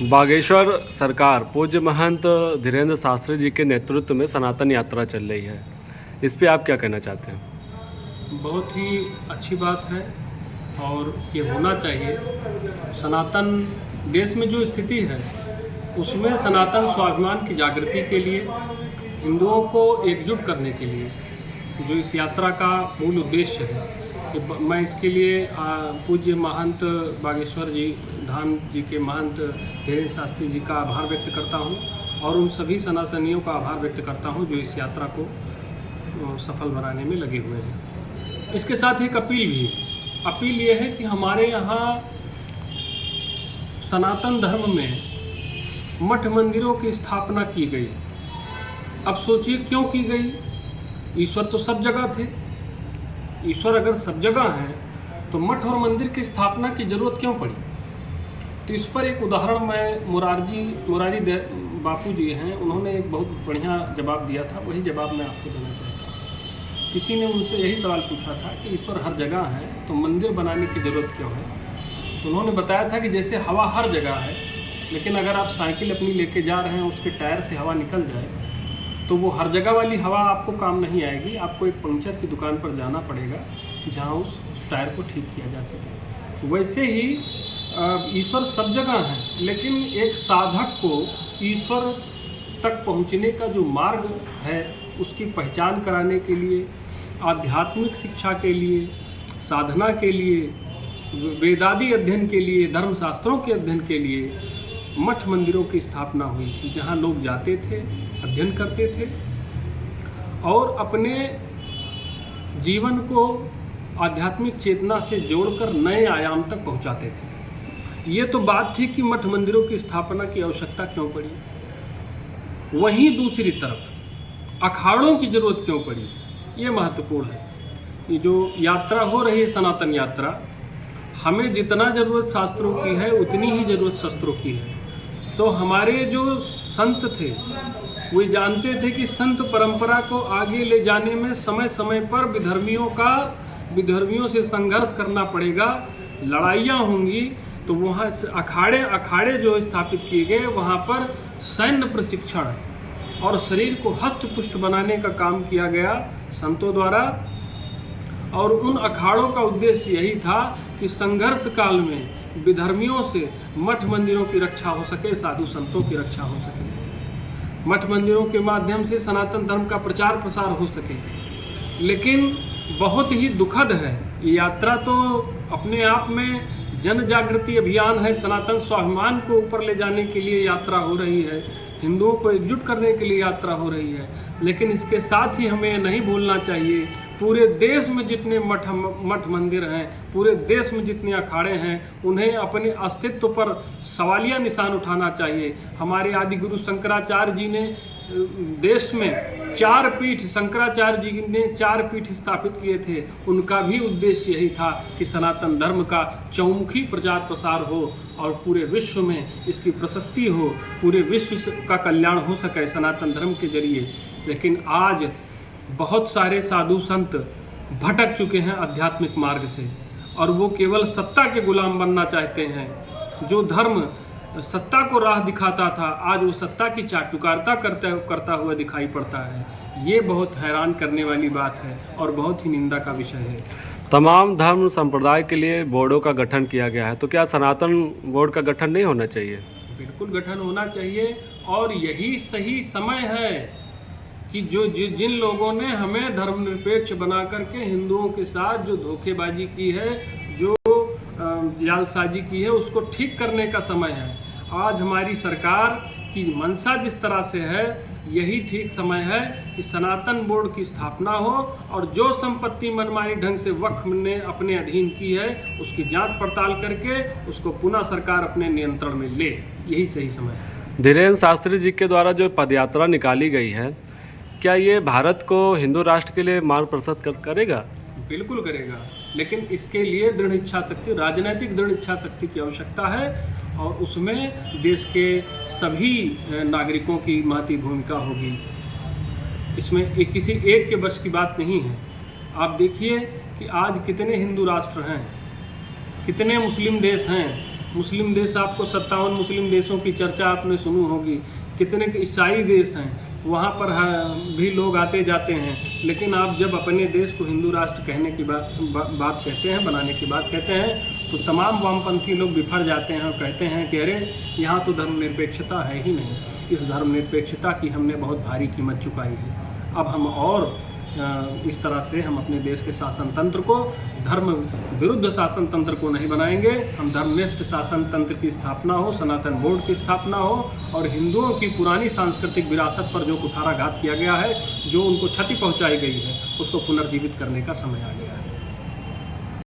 बागेश्वर सरकार पूज्य महंत धीरेंद्र शास्त्री जी के नेतृत्व में सनातन यात्रा चल रही है। इस पे आप क्या कहना चाहते हैं? बहुत ही अच्छी बात है और ये होना चाहिए। सनातन देश में जो स्थिति है उसमें सनातन स्वाभिमान की जागृति के लिए, हिंदुओं को एकजुट करने के लिए जो इस यात्रा का मूल उद्देश्य है, मैं इसके लिए पूज्य महंत बागेश्वर जी धाम जी के महंत धीरेंद्र शास्त्री जी का आभार व्यक्त करता हूं और उन सभी सनातनियों का आभार व्यक्त करता हूं जो इस यात्रा को सफल बनाने में लगे हुए हैं। इसके साथ एक अपील ये है कि हमारे यहाँ सनातन धर्म में मठ मंदिरों की स्थापना की गई। अब सोचिए क्यों की गई? ईश्वर तो सब जगह थे। ईश्वर अगर सब जगह है तो मठ और मंदिर की स्थापना की जरूरत क्यों पड़ी? तो इस पर एक उदाहरण मैं मुरारी बापू जी हैं, उन्होंने एक बहुत बढ़िया जवाब दिया था, वही जवाब मैं आपको देना चाहता हूँ। किसी ने उनसे यही सवाल पूछा था कि ईश्वर हर जगह है तो मंदिर बनाने की ज़रूरत क्यों है? तो उन्होंने बताया था कि जैसे हवा हर जगह है, लेकिन अगर आप साइकिल अपनी लेके जा रहे हैं, उसके टायर से हवा निकल जाए तो वो हर जगह वाली हवा आपको काम नहीं आएगी। आपको एक पंक्चर की दुकान पर जाना पड़ेगा जहाँ उस टायर को ठीक किया जा सके। वैसे ही ईश्वर सब जगह है, लेकिन एक साधक को ईश्वर तक पहुँचने का जो मार्ग है उसकी पहचान कराने के लिए, आध्यात्मिक शिक्षा के लिए, साधना के लिए, वेदादि अध्ययन के लिए, धर्मशास्त्रों के अध्ययन के लिए मठ मंदिरों की स्थापना हुई थी, जहाँ लोग जाते थे, अध्ययन करते थे और अपने जीवन को आध्यात्मिक चेतना से जोड़कर नए आयाम तक पहुँचाते थे। ये तो बात थी कि मठ मंदिरों की स्थापना की आवश्यकता क्यों पड़ी। वहीं दूसरी तरफ अखाड़ों की जरूरत क्यों पड़ी, ये महत्वपूर्ण है। ये जो यात्रा हो रही है सनातन यात्रा, हमें जितना ज़रूरत शास्त्रों की है उतनी ही ज़रूरत शस्त्रों की है। तो हमारे जो संत थे वे जानते थे कि संत परंपरा को आगे ले जाने में समय समय पर विधर्मियों से संघर्ष करना पड़ेगा, लड़ाइयाँ होंगी। तो वहाँ अखाड़े जो स्थापित किए गए, वहाँ पर सैन्य प्रशिक्षण और शरीर को हष्ट पुष्ट बनाने का काम किया गया संतों द्वारा। और उन अखाड़ों का उद्देश्य यही था कि संघर्ष काल में विधर्मियों से मठ मंदिरों की रक्षा हो सके, साधु संतों की रक्षा हो सके, मठ मंदिरों के माध्यम से सनातन धर्म का प्रचार प्रसार हो सके। लेकिन बहुत ही दुखद है, ये यात्रा तो अपने आप में जन जागृति अभियान है, सनातन स्वाभिमान को ऊपर ले जाने के लिए यात्रा हो रही है, हिंदुओं को एकजुट करने के लिए यात्रा हो रही है। लेकिन इसके साथ ही हमें नहीं भूलना चाहिए, पूरे देश में जितने मठ मंदिर हैं, पूरे देश में जितने अखाड़े हैं, उन्हें अपने अस्तित्व पर सवालिया निशान उठाना चाहिए। हमारे आदि गुरु शंकराचार्य जी ने देश में 4 पीठ, शंकराचार्य जी ने 4 पीठ स्थापित किए थे। उनका भी उद्देश्य यही था कि सनातन धर्म का चौमुखी प्रचार प्रसार हो और पूरे विश्व में इसकी प्रशस्ति हो, पूरे विश्व का कल्याण हो सके सनातन धर्म के जरिए। लेकिन आज बहुत सारे साधु संत भटक चुके हैं आध्यात्मिक मार्ग से और वो केवल सत्ता के गुलाम बनना चाहते हैं। जो धर्म सत्ता को राह दिखाता था, आज वो सत्ता की चाटुकारिता करता हुआ दिखाई पड़ता है। ये बहुत हैरान करने वाली बात है और बहुत ही निंदा का विषय है। तमाम धर्म संप्रदाय के लिए बोर्डों का गठन किया गया है, तो क्या सनातन बोर्ड का गठन नहीं होना चाहिए? बिल्कुल गठन होना चाहिए और यही सही समय है कि जिन लोगों ने हमें धर्मनिरपेक्ष बना करके हिंदुओं के साथ जो धोखेबाजी की है, जो जालसाजी की है, उसको ठीक करने का समय है। आज हमारी सरकार की मंशा जिस तरह से है, यही ठीक समय है कि सनातन बोर्ड की स्थापना हो और जो संपत्ति मनमानी ढंग से वक्फ ने अपने अधीन की है उसकी जांच पड़ताल करके उसको पुनः सरकार अपने नियंत्रण में ले। यही सही समय है। धीरेंद्र शास्त्री जी के द्वारा जो पदयात्रा निकाली गई है, क्या ये भारत को हिंदू राष्ट्र के लिए मार्ग प्रशस्त करेगा? बिल्कुल करेगा, लेकिन इसके लिए दृढ़ इच्छा शक्ति, राजनीतिक दृढ़ इच्छा शक्ति की आवश्यकता है और उसमें देश के सभी नागरिकों की महती भूमिका होगी। इसमें किसी एक के बस की बात नहीं है। आप देखिए कि आज कितने हिंदू राष्ट्र हैं, कितने मुस्लिम देश हैं, मुस्लिम देश, आपको 57 मुस्लिम देशों की चर्चा आपने सुनी होगी। कितने के ईसाई देश हैं, वहाँ पर भी लोग आते जाते हैं, लेकिन आप जब अपने देश को हिंदू राष्ट्र कहने की बात कहते हैं, बनाने की बात कहते हैं, तो तमाम वामपंथी लोग बिफर जाते हैं और कहते हैं कि अरे यहाँ तो धर्मनिरपेक्षता है ही नहीं। इस धर्मनिरपेक्षता की हमने बहुत भारी कीमत चुकाई है। अब हम और इस तरह से हम अपने देश के शासन तंत्र को धर्म विरुद्ध शासन तंत्र को नहीं बनाएंगे। हम धर्मनिष्ठ शासन तंत्र की स्थापना हो, सनातन बोर्ड की स्थापना हो, और हिंदुओं की पुरानी सांस्कृतिक विरासत पर जो कुठाराघात किया गया है, जो उनको क्षति पहुंचाई गई है, उसको पुनर्जीवित करने का समय आ गया है।